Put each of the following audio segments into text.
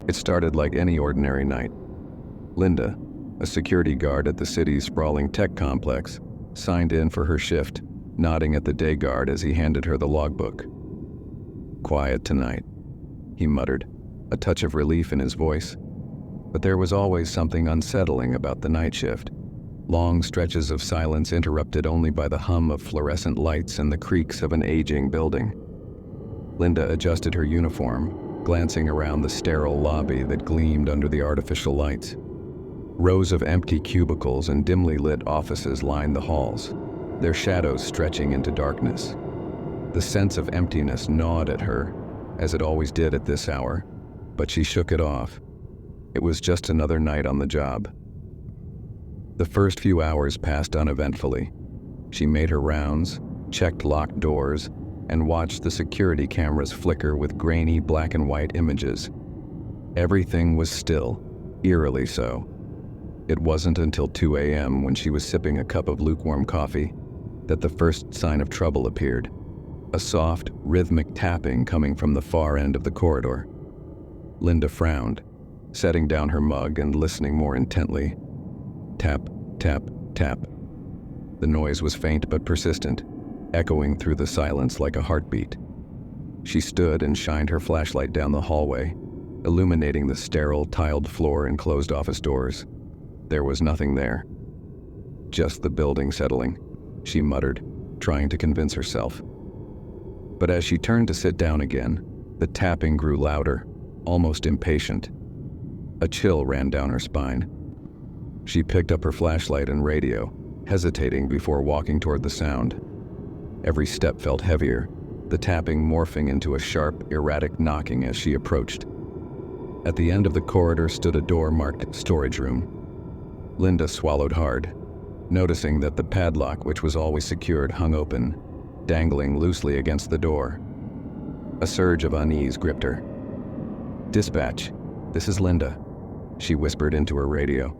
It started like any ordinary night. Linda, a security guard at the city's sprawling tech complex, signed in for her shift, nodding at the day guard as he handed her the logbook. "Quiet tonight," he muttered, a touch of relief in his voice. But there was always something unsettling about the night shift. Long stretches of silence interrupted only by the hum of fluorescent lights and the creaks of an aging building. Linda adjusted her uniform, glancing around the sterile lobby that gleamed under the artificial lights. Rows of empty cubicles and dimly lit offices lined the halls, their shadows stretching into darkness. The sense of emptiness gnawed at her, as it always did at this hour, but she shook it off. It was just another night on the job. The first few hours passed uneventfully. She made her rounds, checked locked doors, and watched the security cameras flicker with grainy black and white images. Everything was still, eerily so. It wasn't until 2 a.m. when she was sipping a cup of lukewarm coffee that the first sign of trouble appeared. A soft, rhythmic tapping coming from the far end of the corridor. Linda frowned, setting down her mug and listening more intently. Tap, tap, tap. The noise was faint but persistent, echoing through the silence like a heartbeat. She stood and shined her flashlight down the hallway, illuminating the sterile, tiled floor and closed office doors. There was nothing there. Just the building settling, she muttered, trying to convince herself. But as she turned to sit down again, the tapping grew louder, almost impatient. A chill ran down her spine. She picked up her flashlight and radio, hesitating before walking toward the sound. Every step felt heavier, the tapping morphing into a sharp, erratic knocking as she approached. At the end of the corridor stood a door marked storage room. Linda swallowed hard, noticing that the padlock, which was always secured, hung open, dangling loosely against the door. A surge of unease gripped her. "Dispatch, this is Linda," she whispered into her radio.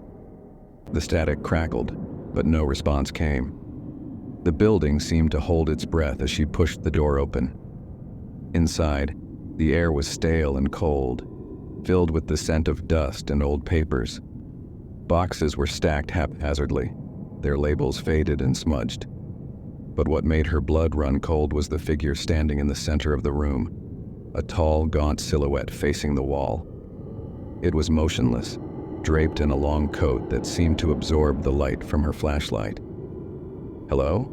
The static crackled, but no response came. The building seemed to hold its breath as she pushed the door open. Inside, the air was stale and cold, filled with the scent of dust and old papers. Boxes were stacked haphazardly, their labels faded and smudged. But what made her blood run cold was the figure standing in the center of the room, a tall, gaunt silhouette facing the wall. It was motionless, draped in a long coat that seemed to absorb the light from her flashlight. "Hello?"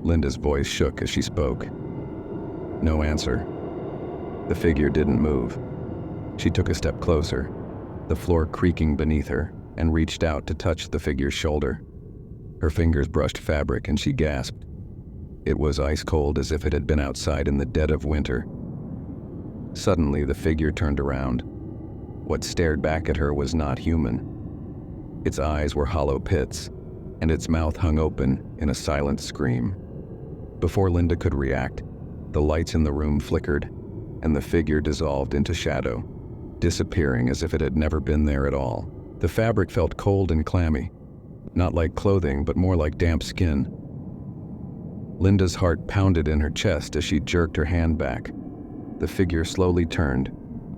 Linda's voice shook as she spoke. No answer. The figure didn't move. She took a step closer, the floor creaking beneath her, and reached out to touch the figure's shoulder. Her fingers brushed fabric and she gasped. It was ice cold, as if it had been outside in the dead of winter. Suddenly, the figure turned around. What stared back at her was not human. Its eyes were hollow pits, and its mouth hung open in a silent scream. Before Linda could react, the lights in the room flickered, and the figure dissolved into shadow, disappearing as if it had never been there at all. The fabric felt cold and clammy, not like clothing, but more like damp skin. Linda's heart pounded in her chest as she jerked her hand back. The figure slowly turned,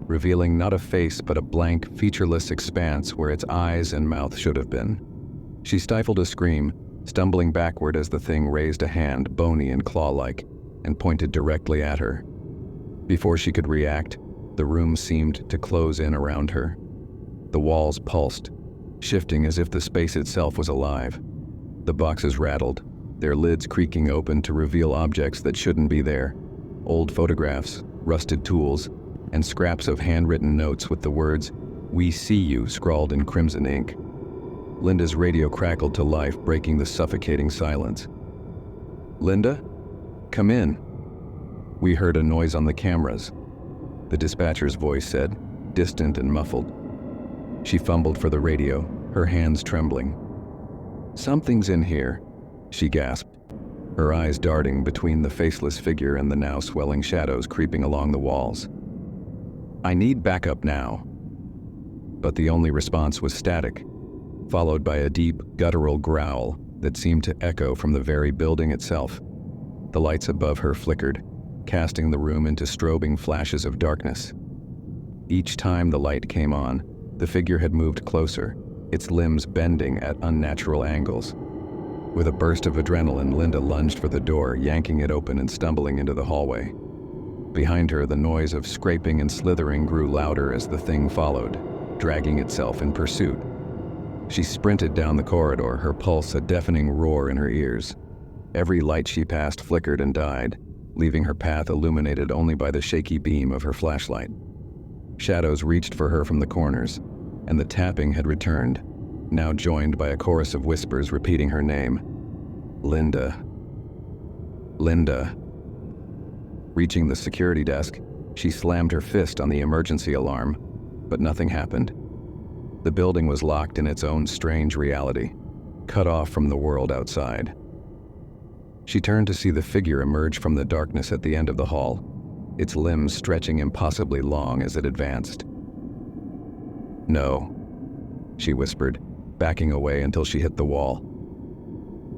revealing not a face but a blank, featureless expanse where its eyes and mouth should have been. She stifled a scream, stumbling backward as the thing raised a hand, bony and claw-like, and pointed directly at her. Before she could react, the room seemed to close in around her. The walls pulsed, shifting as if the space itself was alive. The boxes rattled, their lids creaking open to reveal objects that shouldn't be there. Old photographs, rusted tools, and scraps of handwritten notes with the words, "We see you," scrawled in crimson ink. Linda's radio crackled to life, breaking the suffocating silence. "Linda? Come in." We heard a noise on the cameras, the dispatcher's voice said, distant and muffled. She fumbled for the radio, her hands trembling. "Something's in here," she gasped, her eyes darting between the faceless figure and the now swelling shadows creeping along the walls. "I need backup now." But the only response was static, followed by a deep, guttural growl that seemed to echo from the very building itself. The lights above her flickered, casting the room into strobing flashes of darkness. Each time the light came on, the figure had moved closer, its limbs bending at unnatural angles. With a burst of adrenaline, Linda lunged for the door, yanking it open and stumbling into the hallway. Behind her, the noise of scraping and slithering grew louder as the thing followed, dragging itself in pursuit. She sprinted down the corridor, her pulse a deafening roar in her ears. Every light she passed flickered and died, leaving her path illuminated only by the shaky beam of her flashlight. Shadows reached for her from the corners, and the tapping had returned, now joined by a chorus of whispers repeating her name. Linda. Linda. Reaching the security desk, she slammed her fist on the emergency alarm, but nothing happened. The building was locked in its own strange reality, cut off from the world outside. She turned to see the figure emerge from the darkness at the end of the hall, its limbs stretching impossibly long as it advanced. "No," she whispered, backing away until she hit the wall.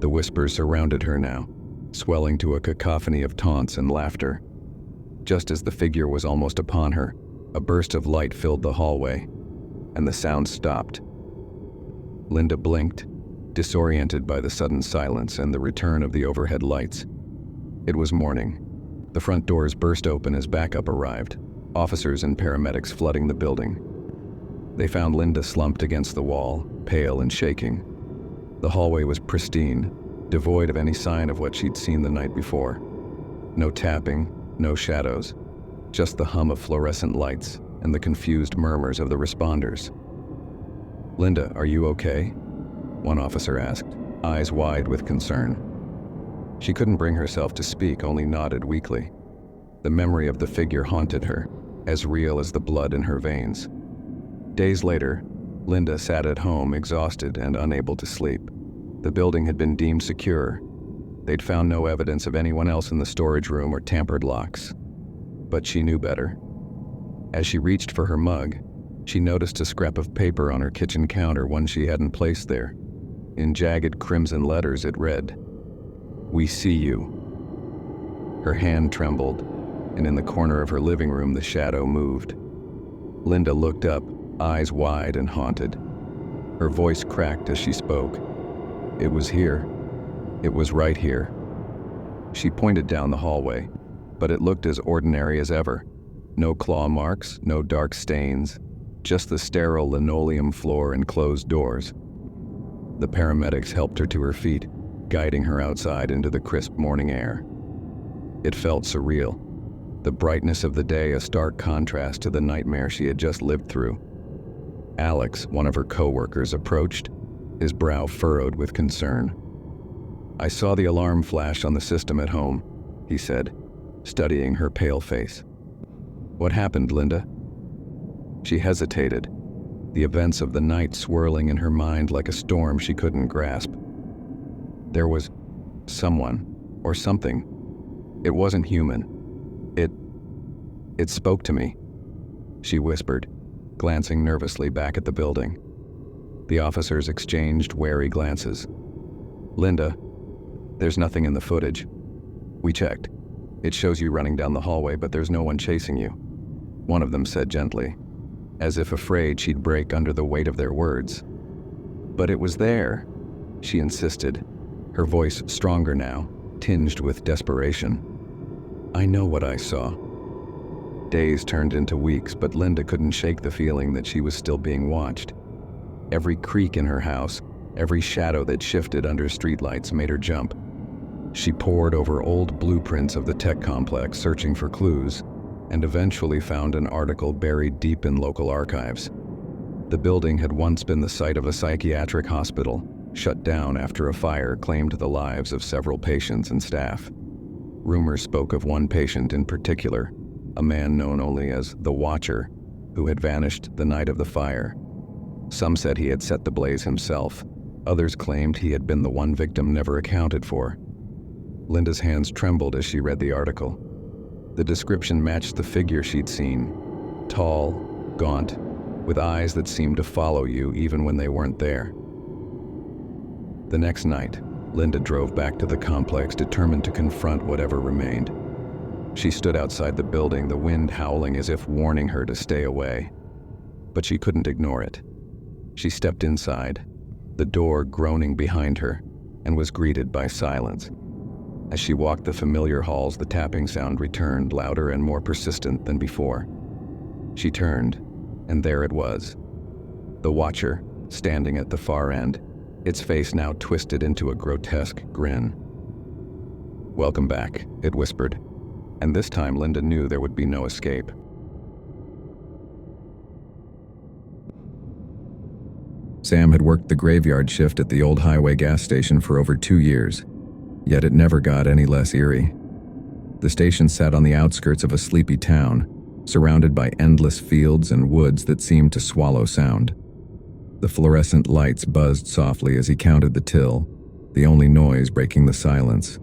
The whispers surrounded her now, swelling to a cacophony of taunts and laughter. Just as the figure was almost upon her, a burst of light filled the hallway, and the sound stopped. Linda blinked, disoriented by the sudden silence and the return of the overhead lights. It was morning. The front doors burst open as backup arrived, officers and paramedics flooding the building. They found Linda slumped against the wall, pale and shaking. The hallway was pristine, devoid of any sign of what she'd seen the night before. No tapping, no shadows, just the hum of fluorescent lights and the confused murmurs of the responders. "Linda, are you okay?" one officer asked, eyes wide with concern. She couldn't bring herself to speak, only nodded weakly. The memory of the figure haunted her, as real as the blood in her veins. Days later, Linda sat at home, exhausted and unable to sleep. The building had been deemed secure. They'd found no evidence of anyone else in the storage room or tampered locks. But she knew better. As she reached for her mug, she noticed a scrap of paper on her kitchen counter, one she hadn't placed there. In jagged crimson letters it read, "We see you." Her hand trembled, and in the corner of her living room the shadow moved. Linda looked up, eyes wide and haunted. Her voice cracked as she spoke. "It was here. It was right here." She pointed down the hallway, but it looked as ordinary as ever. No claw marks, no dark stains, just the sterile linoleum floor and closed doors. The paramedics helped her to her feet, guiding her outside into the crisp morning air. It felt surreal, the brightness of the day a stark contrast to the nightmare she had just lived through. Alex, one of her co-workers, approached, his brow furrowed with concern. "I saw the alarm flash on the system at home," he said, studying her pale face. "What happened, Linda?" She hesitated, the events of the night swirling in her mind like a storm she couldn't grasp. There was someone, or something. It wasn't human. It spoke to me, she whispered, glancing nervously back at the building. The officers exchanged wary glances. "Linda, there's nothing in the footage. We checked. It shows you running down the hallway, but there's no one chasing you," one of them said gently, as if afraid she'd break under the weight of their words. "But it was there," she insisted, her voice stronger now, tinged with desperation. "I know what I saw." Days turned into weeks, but Linda couldn't shake the feeling that she was still being watched. Every creak in her house, every shadow that shifted under streetlights made her jump. She pored over old blueprints of the tech complex, searching for clues, and eventually found an article buried deep in local archives. The building had once been the site of a psychiatric hospital, shut down after a fire claimed the lives of several patients and staff. Rumors spoke of one patient in particular, a man known only as the Watcher, who had vanished the night of the fire. Some said he had set the blaze himself. Others claimed he had been the one victim never accounted for. Linda's hands trembled as she read the article. The description matched the figure she'd seen. Tall, gaunt, with eyes that seemed to follow you even when they weren't there. The next night, Linda drove back to the complex, determined to confront whatever remained. She stood outside the building, the wind howling as if warning her to stay away. But she couldn't ignore it. She stepped inside, the door groaning behind her, and was greeted by silence. As she walked the familiar halls, the tapping sound returned, louder and more persistent than before. She turned, and there it was. The Watcher, standing at the far end, its face now twisted into a grotesque grin. "Welcome back," it whispered, and this time Linda knew there would be no escape. Sam had worked the graveyard shift at the old highway gas station for over 2 years, yet it never got any less eerie. The station sat on the outskirts of a sleepy town, surrounded by endless fields and woods that seemed to swallow sound. The fluorescent lights buzzed softly as he counted the till, the only noise breaking the silence.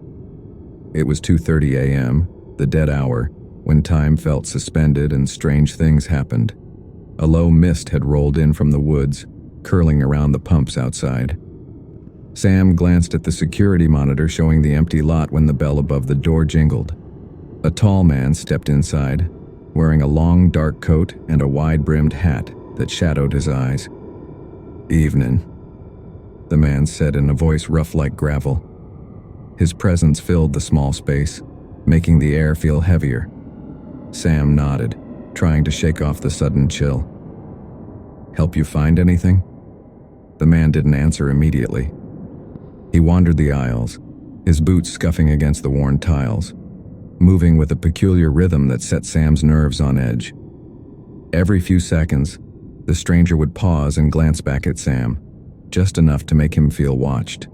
It was 2:30 a.m., the dead hour, when time felt suspended and strange things happened. A low mist had rolled in from the woods, curling around the pumps outside. Sam glanced at the security monitor showing the empty lot when the bell above the door jingled. A tall man stepped inside, wearing a long dark coat and a wide-brimmed hat that shadowed his eyes. "Evening," the man said in a voice rough like gravel. His presence filled the small space, making the air feel heavier. Sam nodded, trying to shake off the sudden chill. "Help you find anything?" The man didn't answer immediately. He wandered the aisles, his boots scuffing against the worn tiles, moving with a peculiar rhythm that set Sam's nerves on edge. Every few seconds, the stranger would pause and glance back at Sam, just enough to make him feel watched.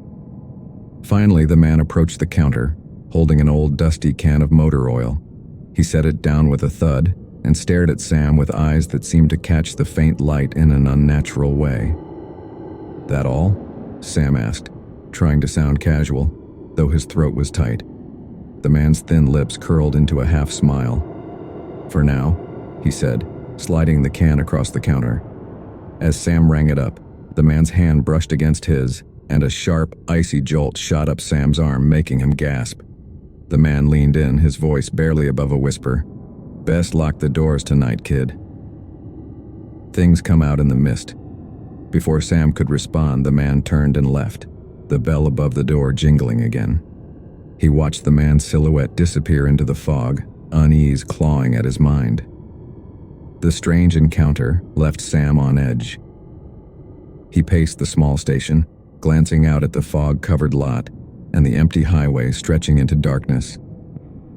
Finally, the man approached the counter, holding an old dusty can of motor oil. He set it down with a thud and stared at Sam with eyes that seemed to catch the faint light in an unnatural way. "That all?" Sam asked, trying to sound casual, though his throat was tight. The man's thin lips curled into a half smile. "For now," he said, sliding the can across the counter. As Sam rang it up, the man's hand brushed against his, and a sharp, icy jolt shot up Sam's arm, making him gasp. The man leaned in, his voice barely above a whisper. "Best lock the doors tonight, kid." Things come out in the mist. Before Sam could respond, the man turned and left, the bell above the door jingling again. He watched the man's silhouette disappear into the fog, unease clawing at his mind. The strange encounter left Sam on edge. He paced the small station, glancing out at the fog-covered lot and the empty highway stretching into darkness.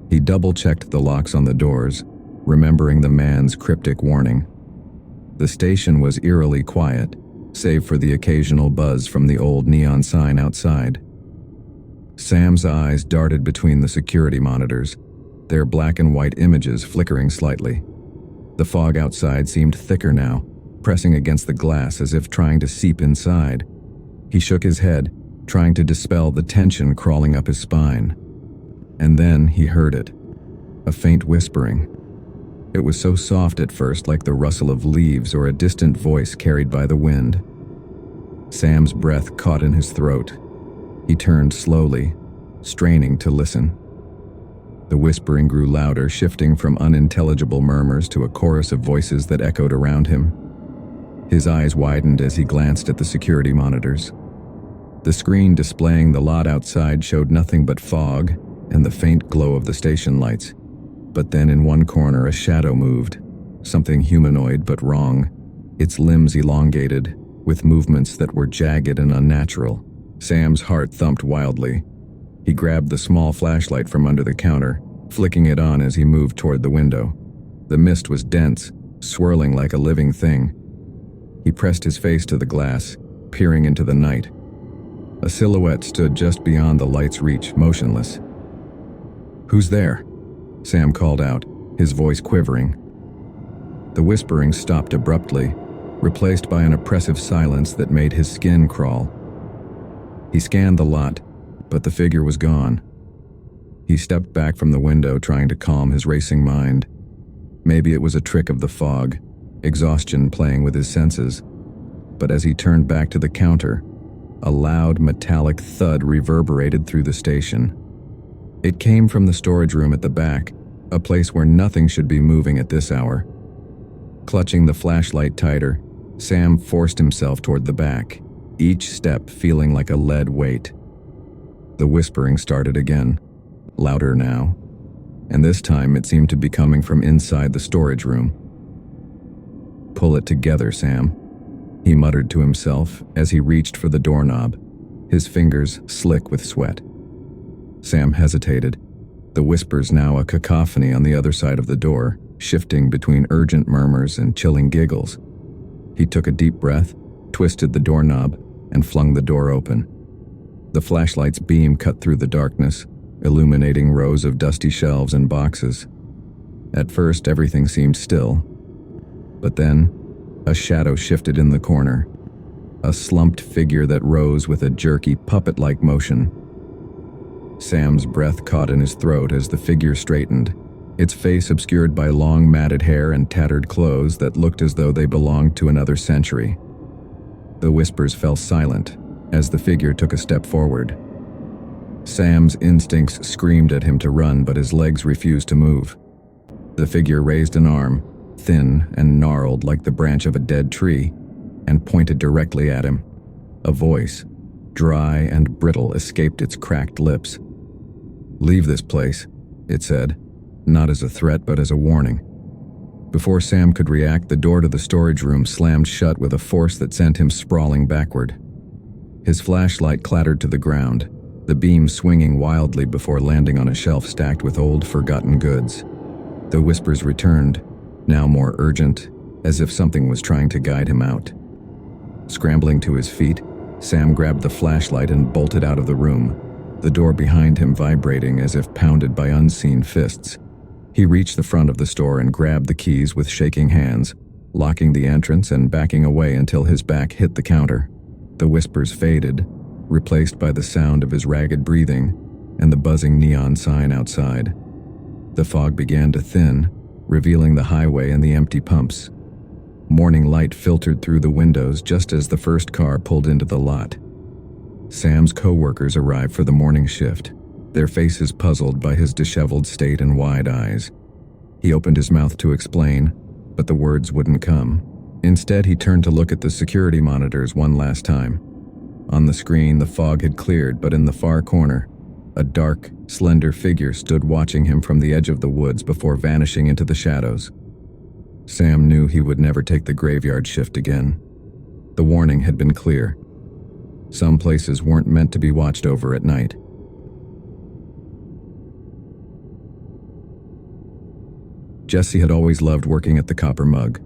He double-checked the locks on the doors, remembering the man's cryptic warning. The station was eerily quiet, save for the occasional buzz from the old neon sign outside. Sam's eyes darted between the security monitors, their black and white images flickering slightly. The fog outside seemed thicker now, pressing against the glass as if trying to seep inside. He shook his head, trying to dispel the tension crawling up his spine. And then he heard it, a faint whispering. It was so soft at first, like the rustle of leaves or a distant voice carried by the wind. Sam's breath caught in his throat. He turned slowly, straining to listen. The whispering grew louder, shifting from unintelligible murmurs to a chorus of voices that echoed around him. His eyes widened as he glanced at the security monitors. The screen displaying the lot outside showed nothing but fog and the faint glow of the station lights. But then in one corner a shadow moved, something humanoid but wrong, its limbs elongated, with movements that were jagged and unnatural. Sam's heart thumped wildly. He grabbed the small flashlight from under the counter, flicking it on as he moved toward the window. The mist was dense, swirling like a living thing. He pressed his face to the glass, peering into the night. A silhouette stood just beyond the light's reach, motionless. "Who's there?" Sam called out, his voice quivering. The whispering stopped abruptly, replaced by an oppressive silence that made his skin crawl. He scanned the lot, but the figure was gone. He stepped back from the window, trying to calm his racing mind. Maybe it was a trick of the fog, exhaustion playing with his senses. But as he turned back to the counter, a loud metallic thud reverberated through the station. It came from the storage room at the back, a place where nothing should be moving at this hour. Clutching the flashlight tighter, Sam forced himself toward the back, each step feeling like a lead weight. The whispering started again, louder now, and this time it seemed to be coming from inside the storage room. "Pull it together, Sam," he muttered to himself as he reached for the doorknob, his fingers slick with sweat. Sam hesitated, the whispers now a cacophony on the other side of the door, shifting between urgent murmurs and chilling giggles. He took a deep breath, twisted the doorknob, and flung the door open. The flashlight's beam cut through the darkness, illuminating rows of dusty shelves and boxes. At first, everything seemed still. But then, a shadow shifted in the corner, a slumped figure that rose with a jerky, puppet-like motion. Sam's breath caught in his throat as the figure straightened, its face obscured by long matted hair and tattered clothes that looked as though they belonged to another century. The whispers fell silent as the figure took a step forward. Sam's instincts screamed at him to run, but his legs refused to move. The figure raised an arm, thin and gnarled like the branch of a dead tree, and pointed directly at him. A voice, dry and brittle, escaped its cracked lips. "Leave this place," it said, not as a threat but as a warning. Before Sam could react, the door to the storage room slammed shut with a force that sent him sprawling backward. His flashlight clattered to the ground, the beam swinging wildly before landing on a shelf stacked with old, forgotten goods. The whispers returned, now more urgent, as if something was trying to guide him out. Scrambling to his feet, Sam grabbed the flashlight and bolted out of the room, the door behind him vibrating as if pounded by unseen fists. He reached the front of the store and grabbed the keys with shaking hands, locking the entrance and backing away until his back hit the counter. The whispers faded, replaced by the sound of his ragged breathing and the buzzing neon sign outside. The fog began to thin, revealing the highway and the empty pumps. Morning light filtered through the windows just as the first car pulled into the lot. Sam's co-workers arrived for the morning shift, their faces puzzled by his disheveled state and wide eyes. He opened his mouth to explain, but the words wouldn't come. Instead, he turned to look at the security monitors one last time. On the screen, the fog had cleared, but in the far corner, a dark, slender figure stood watching him from the edge of the woods before vanishing into the shadows. Sam knew he would never take the graveyard shift again. The warning had been clear. Some places weren't meant to be watched over at night. Jesse had always loved working at the Copper Mug,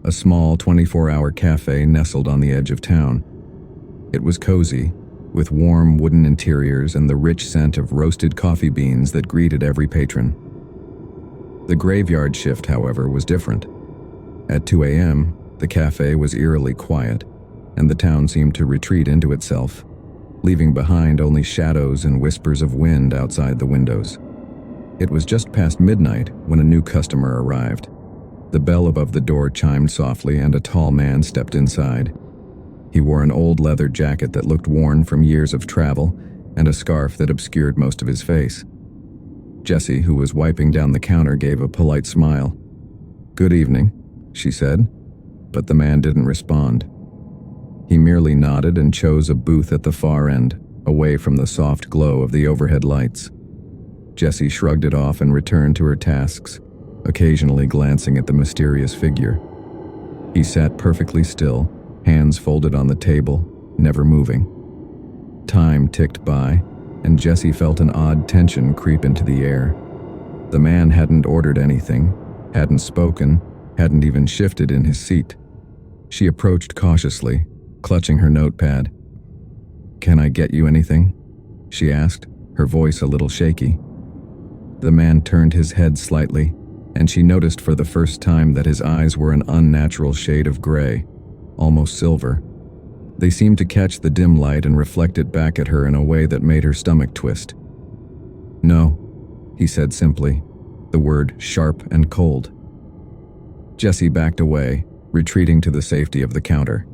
a small 24-hour cafe nestled on the edge of town. It was cozy, with warm wooden interiors and the rich scent of roasted coffee beans that greeted every patron. The graveyard shift, however, was different. At 2 a.m., the cafe was eerily quiet, and the town seemed to retreat into itself, leaving behind only shadows and whispers of wind outside the windows. It was just past midnight when a new customer arrived. The bell above the door chimed softly and a tall man stepped inside. He wore an old leather jacket that looked worn from years of travel and a scarf that obscured most of his face. Jessie, who was wiping down the counter, gave a polite smile. "Good evening," she said, but the man didn't respond. He merely nodded and chose a booth at the far end, away from the soft glow of the overhead lights. Jessie shrugged it off and returned to her tasks, occasionally glancing at the mysterious figure. He sat perfectly still, hands folded on the table, never moving. Time ticked by, and Jessie felt an odd tension creep into the air. The man hadn't ordered anything, hadn't spoken, hadn't even shifted in his seat. She approached cautiously, clutching her notepad. "Can I get you anything?" she asked, her voice a little shaky. The man turned his head slightly, and she noticed for the first time that his eyes were an unnatural shade of gray, almost silver. They seemed to catch the dim light and reflect it back at her in a way that made her stomach twist. "No," he said simply, the word sharp and cold. Jessie backed away, retreating to the safety of the counter.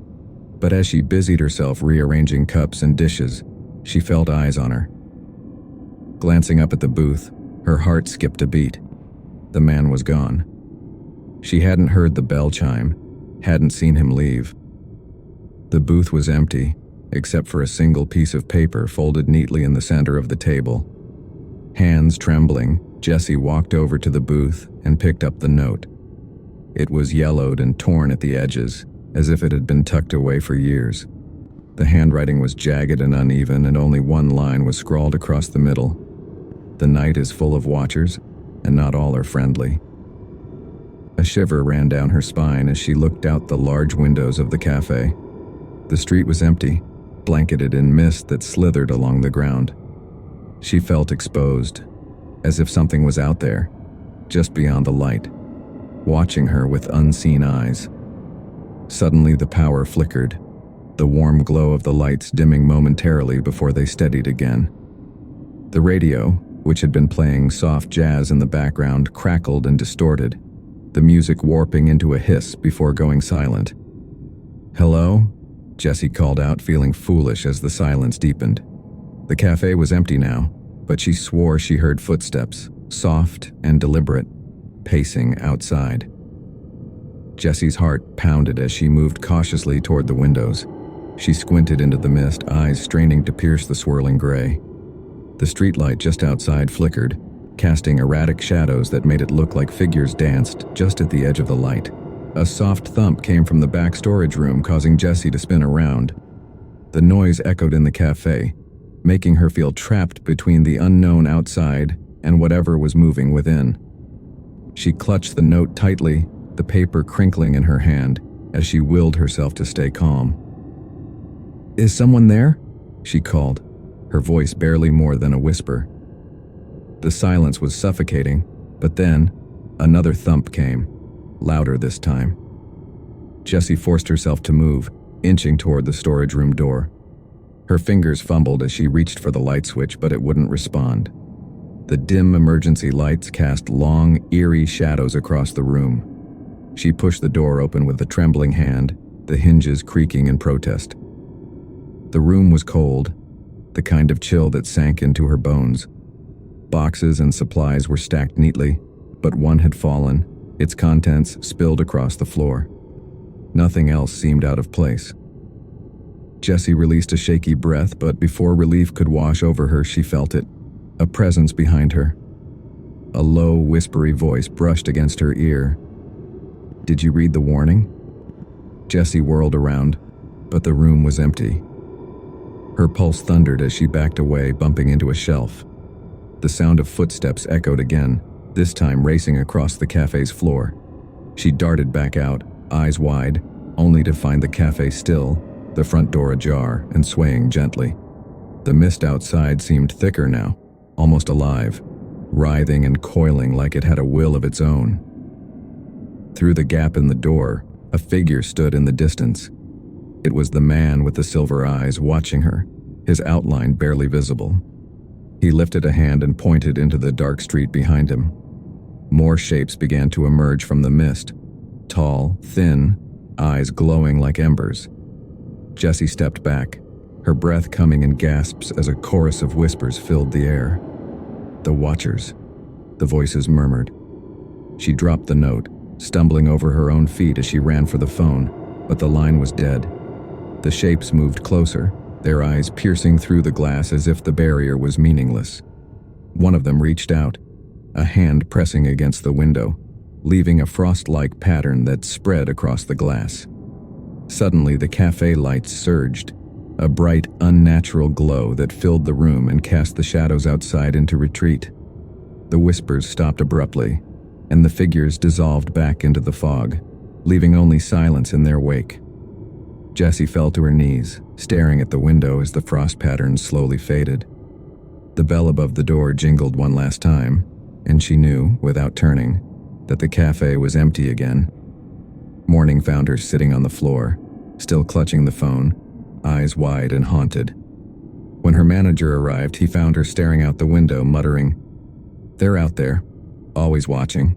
But as she busied herself rearranging cups and dishes, she felt eyes on her. Glancing up at the booth, her heart skipped a beat. The man was gone. She hadn't heard the bell chime, hadn't seen him leave. The booth was empty, except for a single piece of paper folded neatly in the center of the table. Hands trembling, Jessie walked over to the booth and picked up the note. It was yellowed and torn at the edges, as if it had been tucked away for years. The handwriting was jagged and uneven, and only one line was scrawled across the middle. The night is full of watchers, and not all are friendly. A shiver ran down her spine as she looked out the large windows of the cafe. The street was empty, blanketed in mist that slithered along the ground. She felt exposed, as if something was out there, just beyond the light, watching her with unseen eyes. Suddenly the power flickered, the warm glow of the lights dimming momentarily before they steadied again. The radio, which had been playing soft jazz in the background, crackled and distorted, the music warping into a hiss before going silent. "Hello?" Jessie called out, feeling foolish as the silence deepened. The cafe was empty now, but she swore she heard footsteps, soft and deliberate, pacing outside. Jessie's heart pounded as she moved cautiously toward the windows. She squinted into the mist, eyes straining to pierce the swirling gray. The streetlight just outside flickered, casting erratic shadows that made it look like figures danced just at the edge of the light. A soft thump came from the back storage room, causing Jessie to spin around. The noise echoed in the cafe, making her feel trapped between the unknown outside and whatever was moving within. She clutched the note tightly, the paper crinkling in her hand, as she willed herself to stay calm. "Is someone there?" she called, her voice barely more than a whisper. The silence was suffocating, but then another thump came, louder this time. Jessie forced herself to move, inching toward the storage room door. Her fingers fumbled as she reached for the light switch, but it wouldn't respond. The dim emergency lights cast long, eerie shadows across the room. She pushed the door open with a trembling hand, the hinges creaking in protest. The room was cold, the kind of chill that sank into her bones. Boxes and supplies were stacked neatly, but one had fallen, its contents spilled across the floor. Nothing else seemed out of place. Jessie released a shaky breath, but before relief could wash over her, she felt it, a presence behind her. A low, whispery voice brushed against her ear. "Did you read the warning?" Jessie whirled around, but the room was empty. Her pulse thundered as she backed away, bumping into a shelf. The sound of footsteps echoed again, this time racing across the cafe's floor. She darted back out, eyes wide, only to find the cafe still, the front door ajar and swaying gently. The mist outside seemed thicker now, almost alive, writhing and coiling like it had a will of its own. Through the gap in the door, a figure stood in the distance. It was the man with the silver eyes watching her, his outline barely visible. He lifted a hand and pointed into the dark street behind him. More shapes began to emerge from the mist, tall, thin, eyes glowing like embers. Jessie stepped back, her breath coming in gasps as a chorus of whispers filled the air. "The Watchers," the voices murmured. She dropped the note, stumbling over her own feet as she ran for the phone, but the line was dead. The shapes moved closer, their eyes piercing through the glass as if the barrier was meaningless. One of them reached out, a hand pressing against the window, leaving a frost-like pattern that spread across the glass. Suddenly, the cafe lights surged, a bright, unnatural glow that filled the room and cast the shadows outside into retreat. The whispers stopped abruptly, and the figures dissolved back into the fog, leaving only silence in their wake. Jessie fell to her knees, staring at the window as the frost patterns slowly faded. The bell above the door jingled one last time, and she knew, without turning, that the cafe was empty again. Morning found her sitting on the floor, still clutching the phone, eyes wide and haunted. When her manager arrived, he found her staring out the window, muttering, "They're out there, always watching."